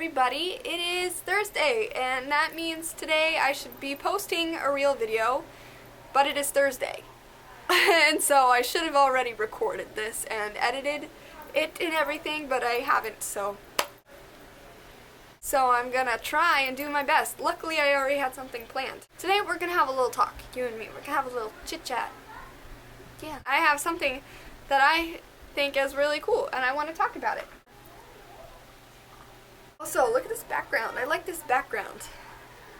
everybody. It is Thursday, and that means today I should be posting a real video, but it is Thursday. And so I should have already recorded this and edited it and everything, but I haven't, so I'm gonna try and do my best. Luckily, I already had something planned. Today we're gonna have a little talk, you and me. We're gonna have a little chit-chat. Yeah. I have something that I think is really cool, and I want to talk about it. Also, look at this background. I like this background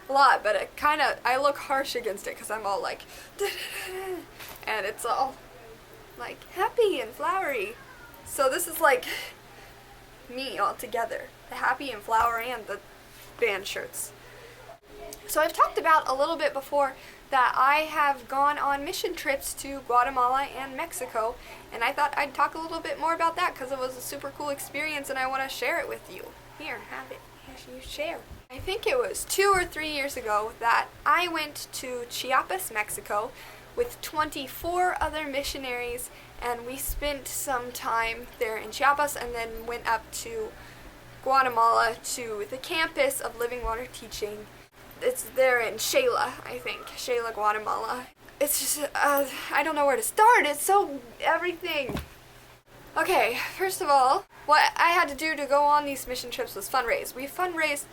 a lot, but I look harsh against it because I'm all like, and it's all like happy and flowery. So this is like me all together, the happy and flower and the band shirts. So I've talked about a little bit before that I have gone on mission trips to Guatemala and Mexico, and I thought I'd talk a little bit more about that because it was a super cool experience and I want to share it with you. Here, have it. Here, you share. I think it was 2 or 3 years ago that I went to Chiapas, Mexico with 24 other missionaries, and we spent some time there in Chiapas and then went up to Guatemala to the campus of Living Water Teaching. It's there in Xela, I think. Xela, Guatemala. It's just, I don't know where to start. It's so everything. Okay, first of all, what I had to do to go on these mission trips was fundraise. We fundraised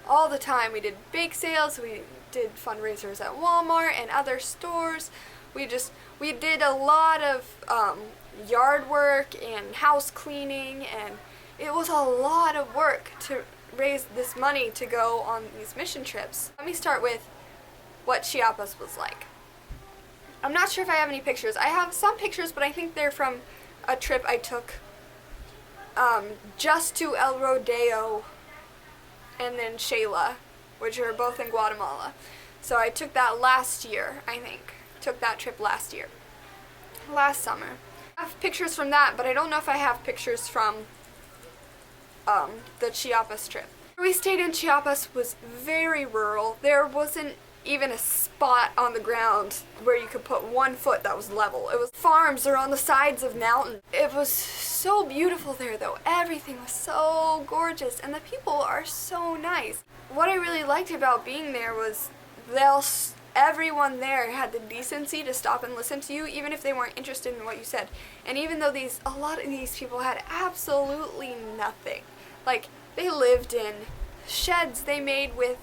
all the time. We did bake sales, we did fundraisers at Walmart and other stores. We did a lot of yard work and house cleaning, and it was a lot of work to raise this money to go on these mission trips. Let me start with what Chiapas was like. I'm not sure if I have any pictures. I have some pictures, but I think they're from a trip I took just to El Rodeo and then Xela, which are both in Guatemala. So I took that last year, I think. Took that trip last year. Last summer. I have pictures from that, but I don't know if I have pictures from the Chiapas trip. We stayed in Chiapas was very rural. There wasn't even a spot on the ground where you could put 1 foot that was level. It was farms or on the sides of mountains. It was so beautiful there though. Everything was so gorgeous and the people are so nice. What I really liked about being there was everyone there had the decency to stop and listen to you even if they weren't interested in what you said. And even though a lot of these people had absolutely nothing. Like, they lived in sheds they made with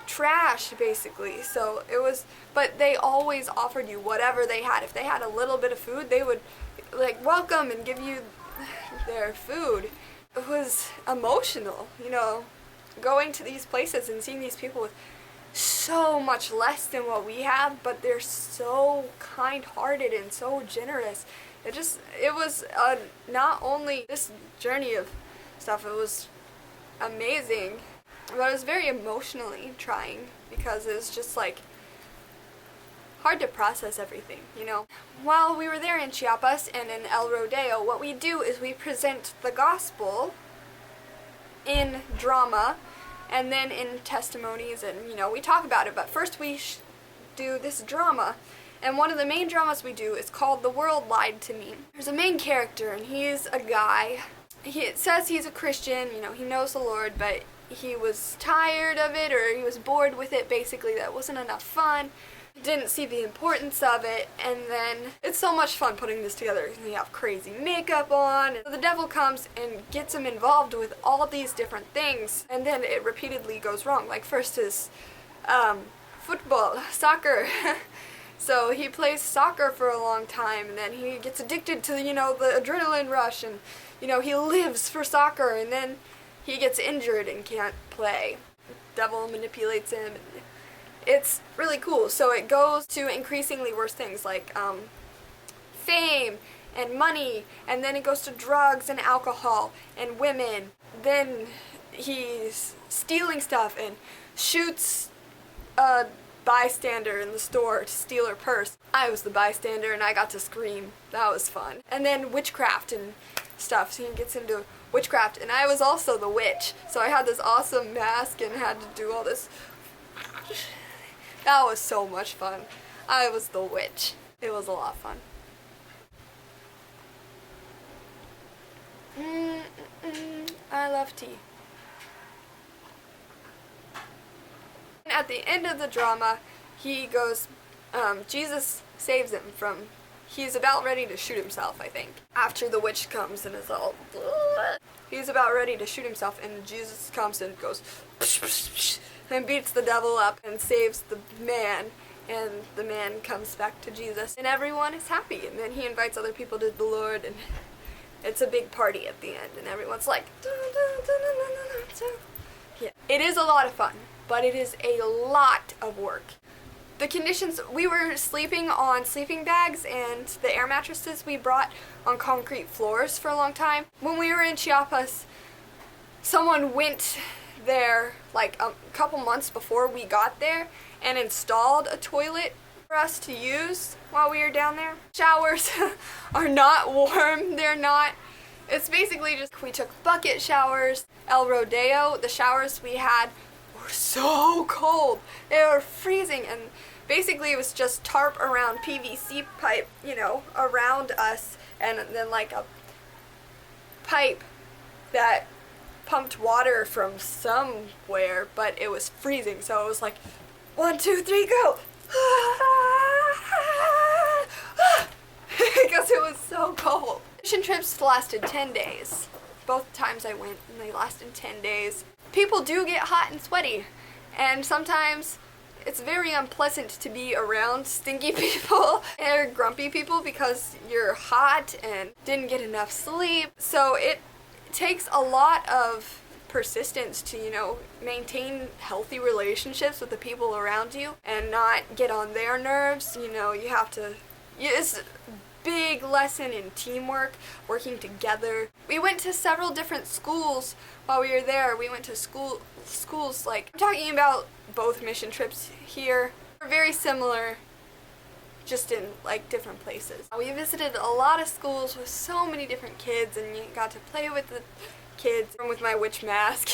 trash, basically. So it was, but they always offered you whatever they had. If they had a little bit of food, they would, like, welcome and give you their food. It was emotional, you know, going to these places and seeing these people with so much less than what we have, but they're so kind-hearted and so generous. It was not only this journey of stuff, it was amazing, but it was very emotionally trying because it was just like hard to process everything, you know. While we were there in Chiapas and in El Rodeo, what we do is we present the gospel in drama and then in testimonies, and you know, we talk about it, but first we do this drama. And one of the main dramas we do is called The World Lied to Me. There's a main character, and he's a guy. It says he's a Christian, you know, he knows the Lord, but he was tired of it, or he was bored with it, basically. That wasn't enough fun. Didn't see the importance of it, and then it's so much fun putting this together. You have crazy makeup on, and the devil comes and gets him involved with all these different things, and then it repeatedly goes wrong. Like, first is football, soccer. So he plays soccer for a long time, and then he gets addicted to, you know, the adrenaline rush, and, you know, he lives for soccer, and then he gets injured and can't play. The devil manipulates him. It's really cool. So it goes to increasingly worse things like fame and money, and then it goes to drugs and alcohol and women. Then he's stealing stuff and shoots a bystander in the store to steal her purse. I was the bystander and I got to scream. That was fun. And then witchcraft and stuff. So he gets into witchcraft, and I was also the witch. So I had this awesome mask and had to do all this. That was so much fun. I was the witch. It was a lot of fun. I love tea. at the end of the drama, he goes, Jesus saves him from, he's about ready to shoot himself, I think. After the witch comes and is all, he's about ready to shoot himself, and Jesus comes and goes, and beats the devil up and saves the man. And the man comes back to Jesus, and everyone is happy. And then he invites other people to the Lord, and it's a big party at the end, and everyone's like, yeah. It is a lot of fun, but it is a lot of work. The conditions, we were sleeping on sleeping bags and the air mattresses we brought on concrete floors for a long time. When we were in Chiapas, someone went there like a couple months before we got there and installed a toilet for us to use while we were down there. Showers are not warm, they're not. It's basically just, we took bucket showers. El Rodeo, the showers we had were so cold. They were freezing, and basically it was just tarp around PVC pipe, you know, around us, and then like a pipe that pumped water from somewhere, but it was freezing, so it was like, 1, 2, 3, go! Because it was so cold. Mission trips lasted 10 days. Both times I went, and they lasted 10 days. People do get hot and sweaty, and sometimes it's very unpleasant to be around stinky people or grumpy people because you're hot and didn't get enough sleep. So it takes a lot of persistence to, you know, maintain healthy relationships with the people around you and not get on their nerves. You know, you have to, it's a big lesson in teamwork, working together. We went to several different schools while we were there. We went to schools like, I'm talking about both mission trips here. They're very similar, just in like different places. We visited a lot of schools with so many different kids, and you got to play with the kids with my witch mask.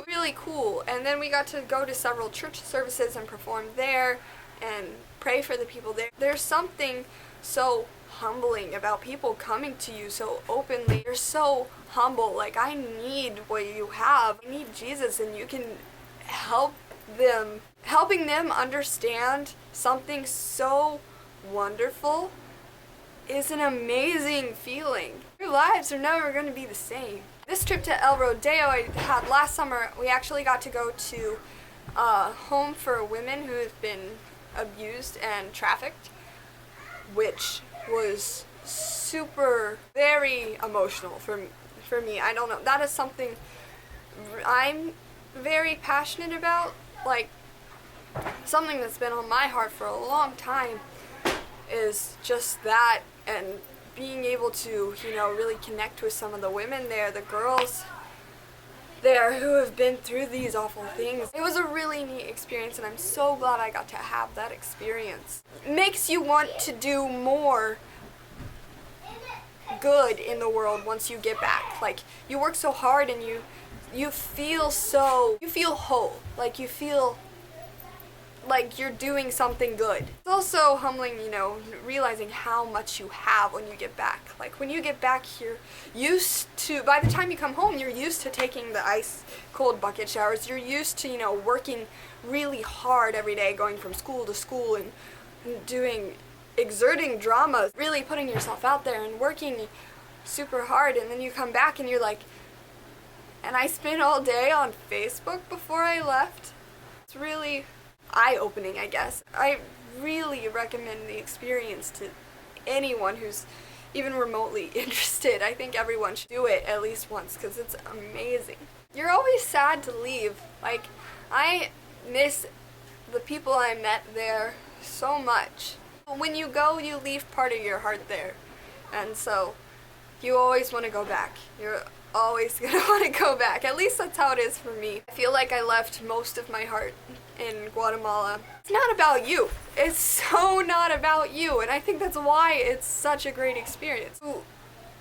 Really cool. And then we got to go to several church services and perform there and pray for the people there. There's something so humbling about people coming to you so openly. You're so humble. Like, I need what you have. I need Jesus, and you can help them. Helping them understand something so wonderful is an amazing feeling. Your lives are never going to be the same. This trip to El Rodeo I had last summer, we actually got to go to a home for women who have been abused and trafficked, which was very emotional for me. I don't know. That is something I'm very passionate about. Like, something that's been on my heart for a long time is just that, and being able to, you know, really connect with some of the women there, the girls there who have been through these awful things. It was a really neat experience, and I'm so glad I got to have that experience. It makes you want to do more good in the world once you get back. Like, you work so hard and you feel whole. Like, you feel like you're doing something good. It's also humbling, you know, realizing how much you have when you get back. Like, when you get back, you're used to, by the time you come home, you're used to taking the ice cold bucket showers. You're used to, you know, working really hard every day, going from school to school and exerting drama, really putting yourself out there and working super hard. And then you come back and you're like, and I spent all day on Facebook before I left. It's really eye-opening, I guess. I really recommend the experience to anyone who's even remotely interested. I think everyone should do it at least once because it's amazing. You're always sad to leave. Like, I miss the people I met there so much. When you go, you leave part of your heart there, and so you always want to go back. You're always going to want to go back. At least that's how it is for me. I feel like I left most of my heart in Guatemala. It's not about you. It's so not about you, and I think that's why it's such a great experience. You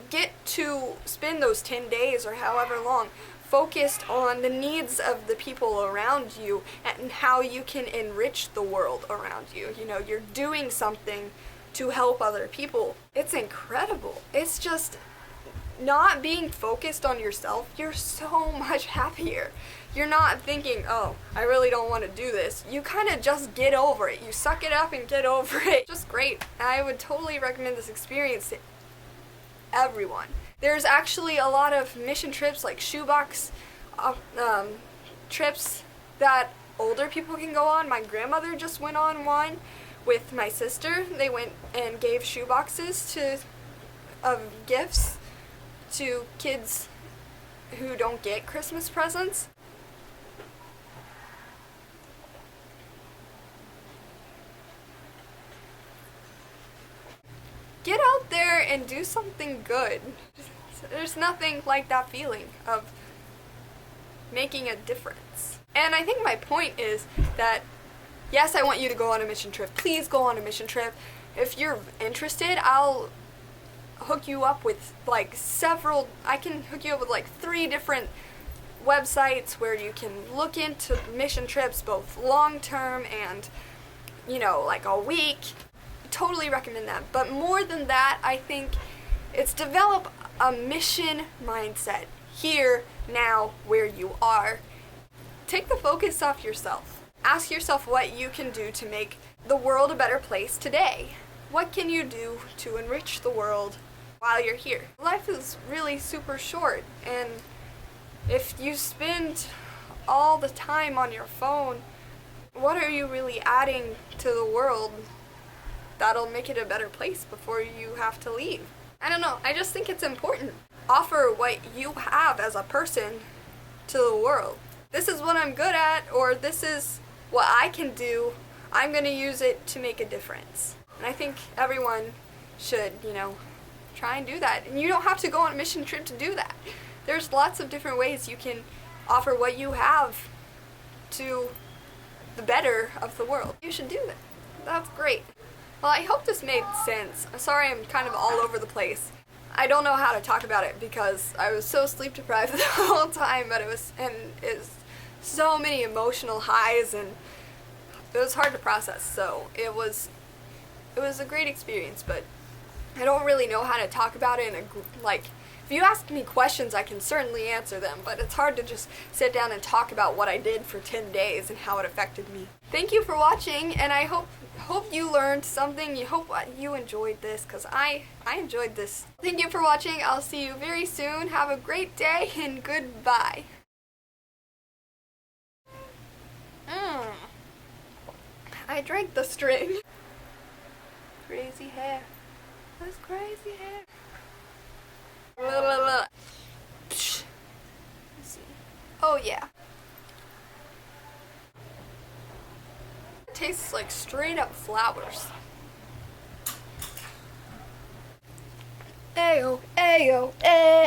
get to spend those 10 days or however long focused on the needs of the people around you and how you can enrich the world around you. You know, you're doing something to help other people. It's incredible. It's just not being focused on yourself, you're so much happier. You're not thinking, oh, I really don't want to do this. You kind of just get over it. You suck it up and get over it. Just great. I would totally recommend this experience to everyone. There's actually a lot of mission trips, like shoebox trips that older people can go on. My grandmother just went on one with my sister. They went and gave shoeboxes of gifts to kids who don't get Christmas presents. Get out there and do something good. There's nothing like that feeling of making a difference. And I think my point is that, yes, I want you to go on a mission trip. Please go on a mission trip. If you're interested, I'll hook you up with I can hook you up with 3 different websites where you can look into mission trips, both long-term and, like a week. Totally recommend that. But more than that, I think it's develop a mission mindset here, now, where you are. Take the focus off yourself. Ask yourself what you can do to make the world a better place today. What can you do to enrich the world while you're here? Life is really super short, and if you spend all the time on your phone, what are you really adding to the world that'll make it a better place before you have to leave? I don't know. I just think it's important. Offer what you have as a person to the world. This is what I'm good at, or this is what I can do. I'm going to use it to make a difference. And I think everyone should, try and do that. And you don't have to go on a mission trip to do that. There's lots of different ways you can offer what you have to the better of the world. You should do that. That's great. Well, I hope this made sense. I'm sorry I'm kind of all over the place. I don't know how to talk about it because I was so sleep deprived the whole time, but it's so many emotional highs, and it was hard to process. So it was a great experience, but I don't really know how to talk about it if you ask me questions, I can certainly answer them, but it's hard to just sit down and talk about what I did for 10 days and how it affected me. Thank you for watching, and I hope you learned something. You hope you enjoyed this, because I enjoyed this. Thank you for watching. I'll see you very soon. Have a great day, and goodbye. I drank the string. Crazy hair. That's crazy hair. Let's see. Oh yeah. It tastes like straight up flowers. Ayo, ayo, ayo.